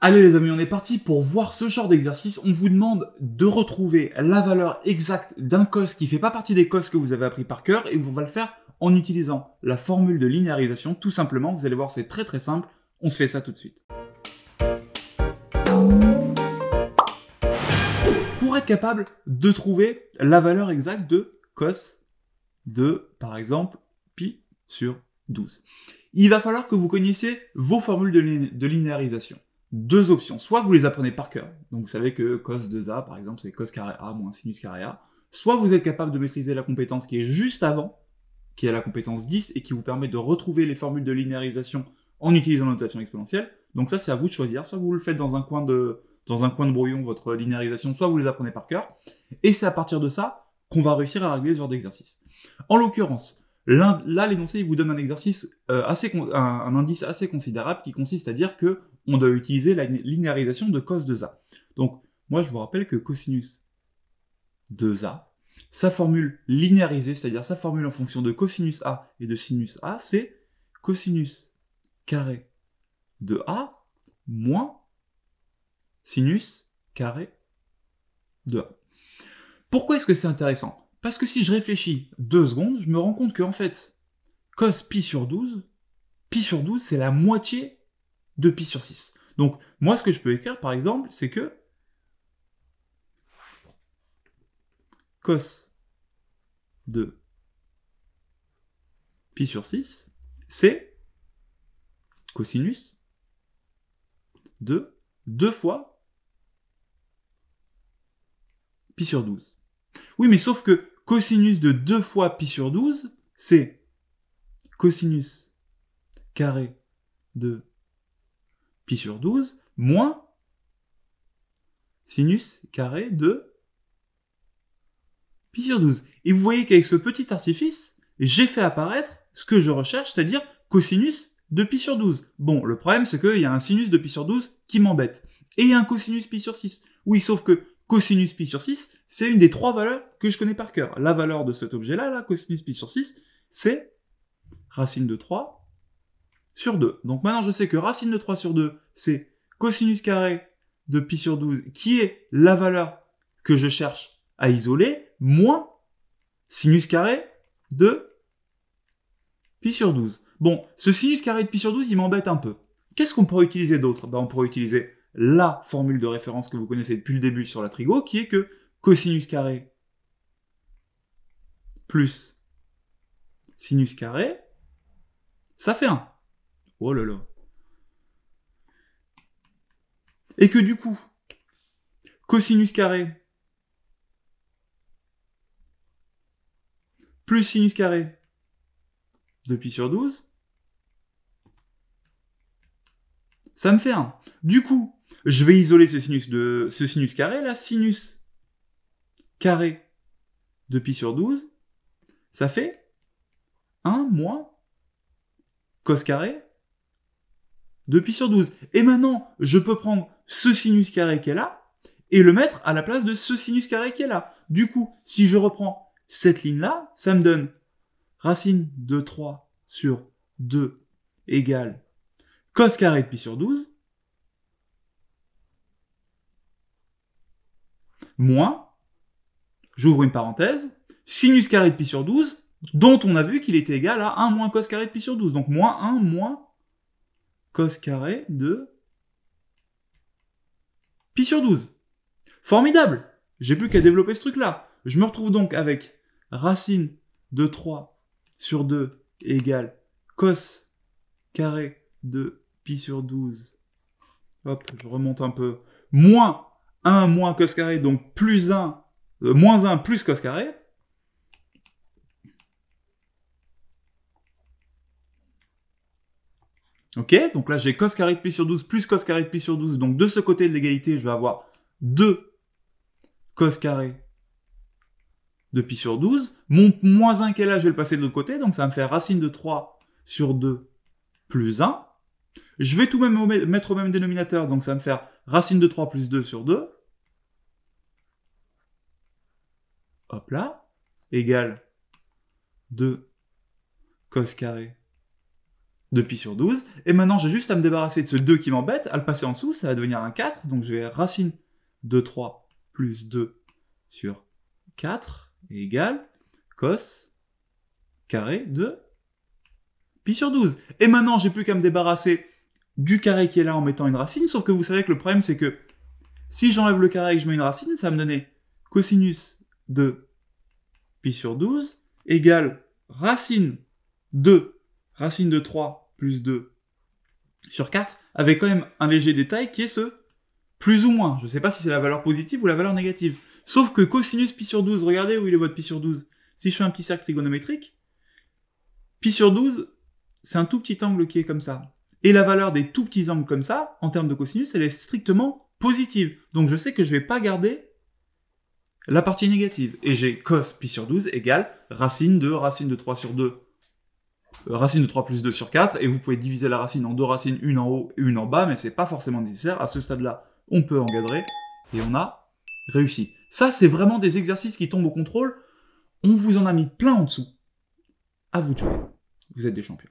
Allez les amis, on est parti pour voir ce genre d'exercice. On vous demande de retrouver la valeur exacte d'un cos qui ne fait pas partie des cos que vous avez appris par cœur et on va le faire en utilisant la formule de linéarisation. Tout simplement, vous allez voir, c'est très simple. On se fait ça tout de suite. Pour être capable de trouver la valeur exacte de cos de, par exemple, pi sur 12, il va falloir que vous connaissiez vos formules de linéarisation. Deux options. Soit vous les apprenez par cœur, donc vous savez que cos 2a, par exemple, c'est cos carré a moins sinus carré a. Soit vous êtes capable de maîtriser la compétence qui est juste avant, qui est la compétence 10, et qui vous permet de retrouver les formules de linéarisation en utilisant la notation exponentielle. Donc ça, c'est à vous de choisir. Soit vous le faites dans un coin de brouillon, votre linéarisation, soit vous les apprenez par cœur. Et c'est à partir de ça qu'on va réussir à régler ce genre d'exercice. En l'occurrence, là, l'énoncé, il vous donne un exercice un indice assez considérable qui consiste à dire que on doit utiliser la linéarisation de cos 2a. Donc, moi, je vous rappelle que cosinus 2a, sa formule linéarisée, c'est-à-dire sa formule en fonction de cosinus a et de sinus a, c'est cosinus carré de a moins sinus carré de a. Pourquoi est-ce que c'est intéressant? Parce que si je réfléchis 2 secondes, je me rends compte que en fait, cos pi sur 12, c'est la moitié de pi sur 6. Donc, moi, ce que je peux écrire, par exemple, c'est que cos de pi sur 6, c'est cosinus de 2 fois pi sur 12. Oui, mais sauf que cosinus de 2 fois pi sur 12, c'est cosinus carré de pi sur 12 moins sinus carré de pi sur 12. Et vous voyez qu'avec ce petit artifice, j'ai fait apparaître ce que je recherche, c'est-à-dire cosinus de pi sur 12. Bon, le problème, c'est qu'il y a un sinus de pi sur 12 qui m'embête. Et un cosinus pi sur 6. Oui, sauf que cosinus pi sur 6, c'est une des 3 valeurs que je connais par cœur. La valeur de cet objet-là, là, cosinus pi sur 6, c'est racine de 3 sur 2. Donc maintenant, je sais que racine de 3 sur 2, c'est cosinus carré de pi sur 12, qui est la valeur que je cherche à isoler, moins sinus carré de pi sur 12. Bon, ce sinus carré de pi sur 12, il m'embête un peu. Qu'est-ce qu'on pourrait utiliser d'autre? On pourrait utiliser la formule de référence que vous connaissez depuis le début sur la trigo, qui est que cosinus carré plus sinus carré, ça fait 1. Oh là là. Et que du coup, cosinus carré plus sinus carré de pi sur 12, ça me fait 1. Du coup, je vais isoler ce sinus carré, là, sinus carré de pi sur 12, ça fait 1 moins cos carré de pi sur 12. Et maintenant, je peux prendre ce sinus carré qui est là, et le mettre à la place de ce sinus carré qui est là. Du coup, si je reprends cette ligne-là, ça me donne racine de 3 sur 2 égale cos carré de pi sur 12, moins, j'ouvre une parenthèse, sinus carré de pi sur 12, dont on a vu qu'il était égal à 1 moins cos carré de pi sur 12. Donc moins 1 moins cos carré de pi sur 12. Formidable! J'ai plus qu'à développer ce truc-là. Je me retrouve donc avec racine de 3 sur 2 égale cos carré de pi sur 12. Hop, je remonte un peu. Moins 1 moins cos carré, donc plus 1, moins 1 plus cos carré. Ok, donc là j'ai cos carré de pi sur 12 plus cos carré de pi sur 12. Donc de ce côté de l'égalité, je vais avoir 2 cos carré de pi sur 12. Mon moins 1 qui est là, je vais le passer de l'autre côté. Donc ça va me faire racine de 3 sur 2 plus 1. Je vais tout de même mettre au même dénominateur. Donc ça va me faire racine de 3 plus 2 sur 2. Hop là. Égale 2 cos carré de pi sur 12. Et maintenant, j'ai juste à me débarrasser de ce 2 qui m'embête, à le passer en dessous, ça va devenir un 4. Donc je vais racine de 3 plus 2 sur 4 égale cos carré de pi sur 12. Et maintenant, j'ai plus qu'à me débarrasser du carré qui est là en mettant une racine, sauf que vous savez que le problème, c'est que si j'enlève le carré et que je mets une racine, ça va me donner cosinus de pi sur 12 égale racine de 3 plus 2 sur 4, avec quand même un léger détail qui est ce plus ou moins. Je ne sais pas si c'est la valeur positive ou la valeur négative. Sauf que cosinus pi sur 12, regardez où il est votre pi sur 12. Si je fais un petit cercle trigonométrique, pi sur 12, c'est un tout petit angle qui est comme ça. Et la valeur des tout petits angles comme ça, en termes de cosinus, elle est strictement positive. Donc je sais que je ne vais pas garder la partie négative. Et j'ai cos pi sur 12 égale racine de 3 sur 2, racine de 3 plus 2 sur 4, et vous pouvez diviser la racine en deux racines, une en haut et une en bas, mais c'est pas forcément nécessaire. À ce stade-là, on peut encadrer, et on a réussi. Ça, c'est vraiment des exercices qui tombent au contrôle. On vous en a mis plein en dessous. À vous de jouer. Vous êtes des champions.